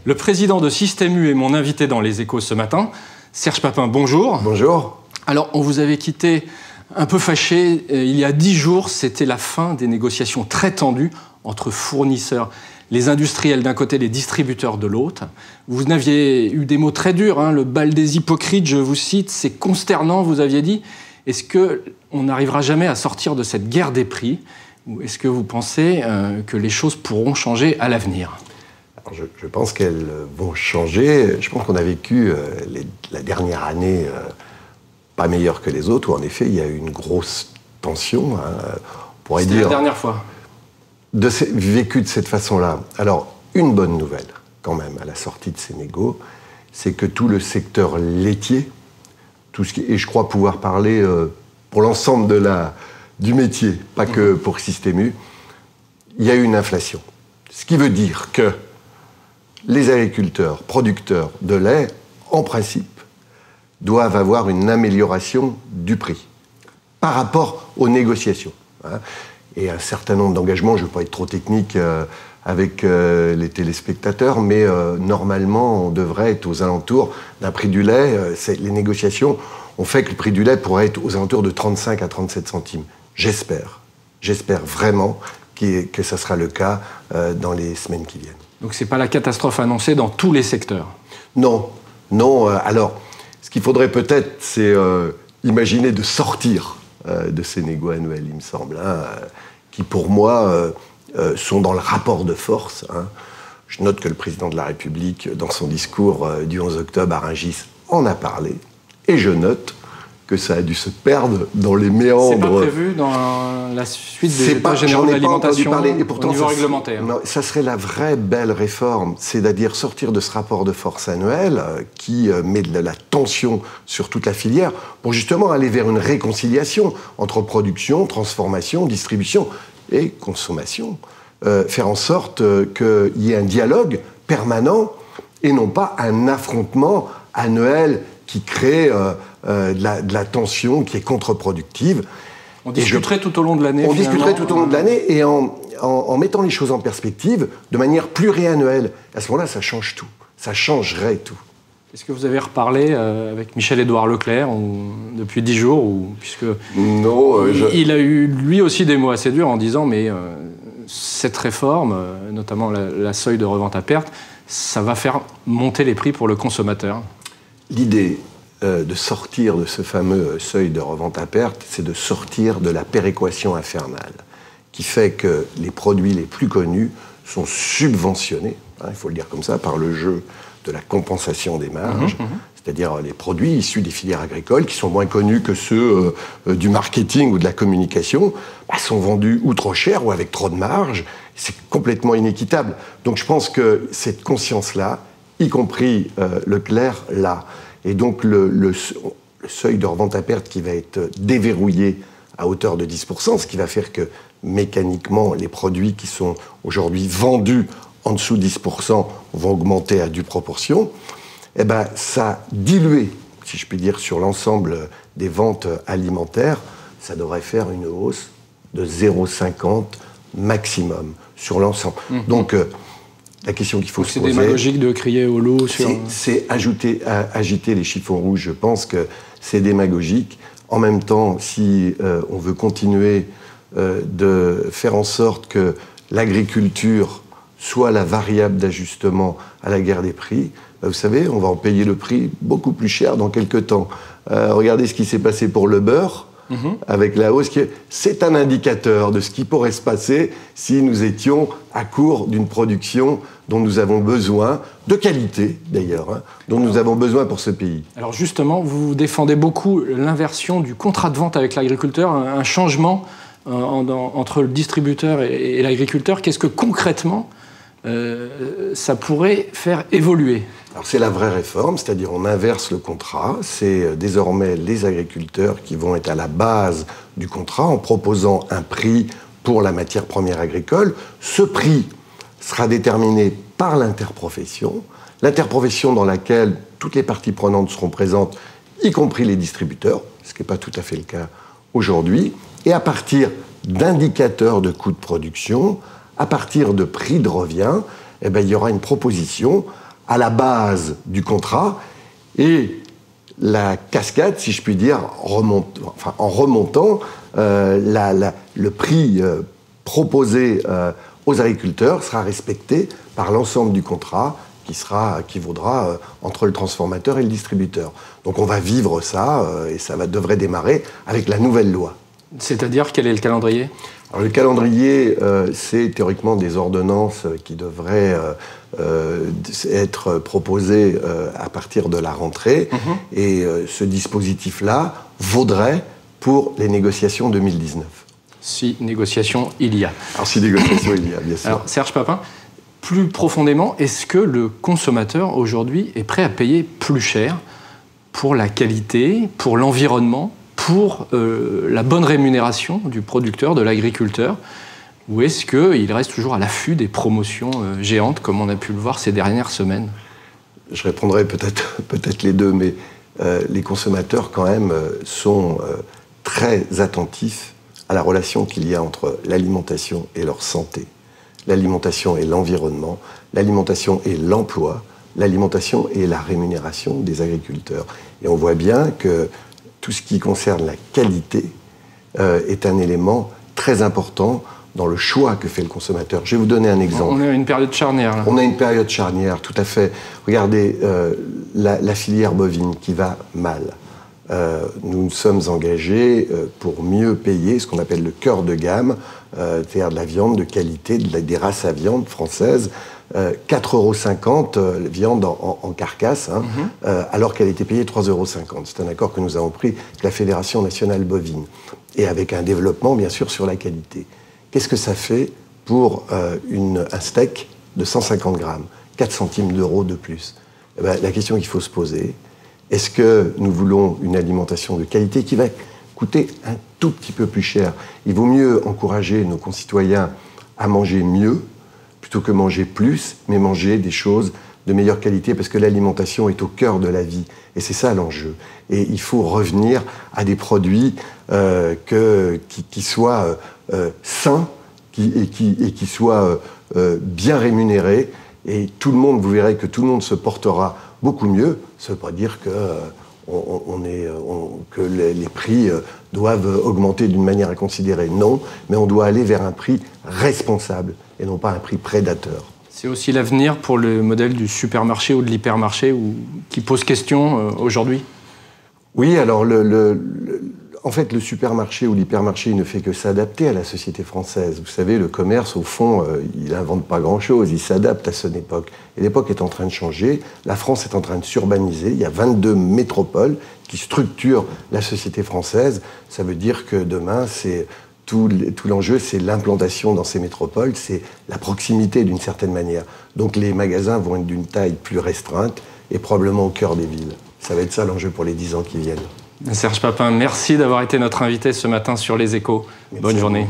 Le président de Système U est mon invité dans Les Échos ce matin. Serge Papin, bonjour. Bonjour. Alors, on vous avait quitté un peu fâché. Il y a 10 jours, c'était la fin des négociations très tendues entre fournisseurs, les industriels d'un côté, les distributeurs de l'autre. Vous aviez eu des mots très durs, hein, le bal des hypocrites, je vous cite, c'est consternant, vous aviez dit. Est-ce qu'on n'arrivera jamais à sortir de cette guerre des prix ? Ou est-ce que vous pensez que les choses pourront changer à l'avenir ? Alors je pense qu'elles vont changer. Je pense qu'on a vécu la dernière année pas meilleure que les autres, où en effet il y a eu une grosse tension. Hein, on pourrait dire, la dernière fois vécu de cette façon-là. Alors, une bonne nouvelle, quand même, à la sortie de ces négos, c'est que tout le secteur laitier, et je crois pouvoir parler pour l'ensemble du métier, pas que pour Système U, il y a eu une inflation. Ce qui veut dire que les agriculteurs, producteurs de lait, en principe, doivent avoir une amélioration du prix par rapport aux négociations. Hein. Et un certain nombre d'engagements, je ne veux pas être trop technique avec les téléspectateurs, mais normalement, on devrait être aux alentours d'un prix du lait. Les négociations ont fait que le prix du lait pourrait être aux alentours de 35 à 37 centimes. J'espère vraiment que ça sera le cas dans les semaines qui viennent. Donc ce n'est pas la catastrophe annoncée dans tous les secteurs ? Non. Alors, ce qu'il faudrait peut-être, c'est imaginer de sortir de ces négos annuels, il me semble, hein, qui pour moi sont dans le rapport de force. Hein. Je note que le président de la République, dans son discours du 11 octobre à Rungis, en a parlé. Et je note que ça a dû se perdre dans les méandres. C'est pas prévu dans la suite des états généraux de l'alimentation au niveau réglementaire. Non, ça serait la vraie belle réforme, c'est-à-dire sortir de ce rapport de force annuel qui met de la tension sur toute la filière pour justement aller vers une réconciliation entre production, transformation, distribution et consommation. Faire en sorte qu'il y ait un dialogue permanent et non pas un affrontement annuel qui crée de la tension qui est contre-productive. On discuterait tout au long de l'année. On discuterait tout au long de l'année et en mettant les choses en perspective de manière pluriannuelle. À ce moment-là, ça change tout. Ça changerait tout. Est-ce que vous avez reparlé avec Michel-Édouard Leclerc depuis 10 jours puisque non, il a eu lui aussi des mots assez durs en disant mais cette réforme, notamment la seuil de revente à perte, ça va faire monter les prix pour le consommateur. L'idée de sortir de ce fameux seuil de revente à perte, c'est de sortir de la péréquation infernale, qui fait que les produits les plus connus sont subventionnés, hein, il faut le dire comme ça, par le jeu de la compensation des marges, c'est-à-dire les produits issus des filières agricoles, qui sont moins connus que ceux du marketing ou de la communication, sont vendus ou trop cher ou avec trop de marge. C'est complètement inéquitable. Donc je pense que cette conscience-là, y compris Leclerc, là. Et donc le seuil de revente à perte qui va être déverrouillé à hauteur de 10%, ce qui va faire que mécaniquement, les produits qui sont aujourd'hui vendus en dessous de 10% vont augmenter à due proportion, eh ben, ça dilué, si je puis dire, sur l'ensemble des ventes alimentaires, ça devrait faire une hausse de 0,50 maximum sur l'ensemble. Donc, la question qu'il faut se poser... C'est démagogique de crier au loup sur... C'est agiter les chiffons rouges. Je pense que c'est démagogique. En même temps, si on veut continuer de faire en sorte que l'agriculture soit la variable d'ajustement à la guerre des prix, vous savez, on va en payer le prix beaucoup plus cher dans quelques temps. Regardez ce qui s'est passé pour le beurre, avec la hausse. C'est un indicateur de ce qui pourrait se passer si nous étions à court d'une production dont nous avons besoin, de qualité d'ailleurs, hein, dont nous avons besoin pour ce pays. Alors justement, vous défendez beaucoup l'inversion du contrat de vente avec l'agriculteur, un changement entre le distributeur et l'agriculteur. Qu'est-ce que concrètement ça pourrait faire évoluer? Alors c'est la vraie réforme, c'est-à-dire on inverse le contrat. C'est désormais les agriculteurs qui vont être à la base du contrat en proposant un prix pour la matière première agricole. Ce prix sera déterminé par l'interprofession dans laquelle toutes les parties prenantes seront présentes, y compris les distributeurs, ce qui n'est pas tout à fait le cas aujourd'hui, et à partir d'indicateurs de coûts de production, à partir de prix de revient, eh bien, il y aura une proposition à la base du contrat, et la cascade, si je puis dire, en remontant, le prix proposé aux agriculteurs sera respecté par l'ensemble du contrat qui vaudra entre le transformateur et le distributeur. Donc on va vivre ça, et ça devrait démarrer avec la nouvelle loi. C'est-à-dire, quel est le calendrier ? Alors, le calendrier, c'est théoriquement des ordonnances qui devraient être proposées à partir de la rentrée. Et ce dispositif-là vaudrait pour les négociations 2019. Si négociation il y a. Alors, si négociation il y a, bien sûr. Alors, Serge Papin, plus profondément, est-ce que le consommateur, aujourd'hui, est prêt à payer plus cher pour la qualité, pour l'environnement, pour la bonne rémunération du producteur, de l'agriculteur, ou est-ce qu'il reste toujours à l'affût des promotions géantes, comme on a pu le voir ces dernières semaines ? Je répondrai peut-être les deux, mais les consommateurs, quand même, sont très attentifs à la relation qu'il y a entre l'alimentation et leur santé, l'alimentation et l'environnement, l'alimentation et l'emploi, l'alimentation et la rémunération des agriculteurs. Et on voit bien que tout ce qui concerne la qualité est un élément très important dans le choix que fait le consommateur. Je vais vous donner un exemple. On est à une période charnière, là. On a une période charnière, tout à fait. Regardez, la filière bovine qui va mal. Nous nous sommes engagés pour mieux payer ce qu'on appelle le cœur de gamme, c'est-à-dire de la viande de qualité, des races à viande françaises. 4,50 € viande en carcasse, alors qu'elle était payée 3,50 €. C'est un accord que nous avons pris avec la Fédération nationale bovine, et avec un développement, bien sûr, sur la qualité. Qu'est-ce que ça fait pour un steak de 150 grammes, 4 centimes d'euros de plus? Eh bien, la question qu'il faut se poser, est-ce que nous voulons une alimentation de qualité qui va coûter un tout petit peu plus cher? Il vaut mieux encourager nos concitoyens à manger mieux, plutôt que manger plus, mais manger des choses de meilleure qualité, parce que l'alimentation est au cœur de la vie, et c'est ça l'enjeu. Et il faut revenir à des produits qui soient sains et qui soient bien rémunérés, et tout le monde, vous verrez que tout le monde se portera beaucoup mieux. Ça ne veut pas dire que les prix doivent augmenter d'une manière inconsidérée. Non, mais on doit aller vers un prix responsable et non pas un prix prédateur. C'est aussi l'avenir pour le modèle du supermarché ou de l'hypermarché qui pose question aujourd'hui ? Oui, alors en fait, le supermarché ou l'hypermarché, il ne fait que s'adapter à la société française. Vous savez, le commerce, au fond, il n'invente pas grand-chose, il s'adapte à son époque. Et l'époque est en train de changer, la France est en train de s'urbaniser, il y a 22 métropoles qui structurent la société française. Ça veut dire que demain, tout l'enjeu, c'est l'implantation dans ces métropoles, c'est la proximité d'une certaine manière. Donc les magasins vont être d'une taille plus restreinte et probablement au cœur des villes. Ça va être ça l'enjeu pour les 10 ans qui viennent. Serge Papin, merci d'avoir été notre invité ce matin sur Les Échos. Bonne journée.